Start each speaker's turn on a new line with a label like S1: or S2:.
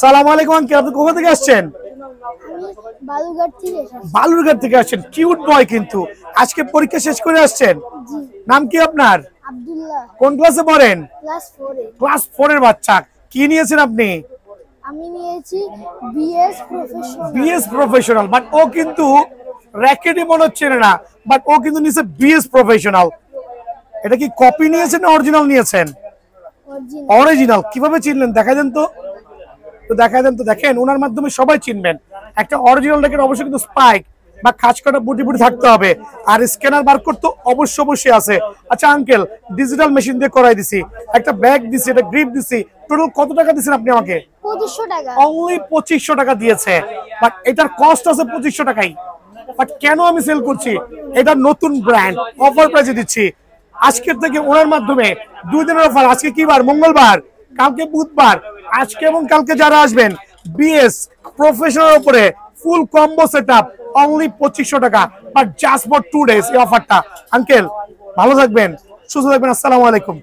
S1: সালাম আলাইকুম আঙ্কেল, আপনি কোথা থেকে আসছেন? বালুরঘাট থেকে আসছেন। কিউট বয় কিন্তু। আজকে পরীক্ষা শেষ করে আসছেন? নাম কি আপনার?
S2: আব্দুল্লাহ।
S1: কোন ক্লাসে পড়েন?
S2: ক্লাস 4 এ।
S1: ক্লাস 4 এর বাচ্চা। কি নিয়েছেন আপনি?
S2: আমি নিয়েছি BS professional.
S1: BS professional, but ও কিন্তু র‍্যাকেটই মনে হচ্ছে না, বাট ও কিন্তু নিয়েছে বিএস প্রফেশনাল। এটা কি কপি নিয়েছেন না অরিজিনাল নিয়েছেন? অরিজিনাল। কিভাবে চিনলেন দেখাই দেন তো। দেখাই দেন তো। দেখেন ওনার মাধ্যমে সবাই চিনবেন। একটা অরিজিনাল র্যাকেট অবশ্যই কিন্তু স্পাইক বা খাঁজ কাটা বুটি বুটি থাকতে হবে, আর স্ক্যানার বারকোড তো অবশ্যই আছে। আচ্ছা আঙ্কেল, ডিজিটাল মেশিন দিয়ে করাই দিছি, একটা ব্যাগ দিছি, একটা গ্রিপ দিছি, টোটাল কত টাকা দিয়েছেন আপনি আমাকে?
S2: 2500 টাকা।
S1: অনলি 2500 টাকা দিয়েছে, বাট এটার কস্ট আছে 2500 টাকাই। বাট কেন আমি সেল করছি? এটা নতুন ব্র্যান্ড, অফার প্রাইসে দিচ্ছি। আজকের থেকে ওনার মাধ্যমে 2 দিনের অফার। আজকে কি বার? মঙ্গলবার, কালকে বুধবার। আজকে এবং কালকে যারা আসবেন বিএস প্রফেশনাল উপরে ফুল কম্বো সেটআপ অনলি 2500 টাকা, বাট জাস্ট ফর 2 ডেজ এই অফারটা। আঙ্কেল ভালো থাকবেন, সুস্থ থাকবেন। আসসালামু আলাইকুম।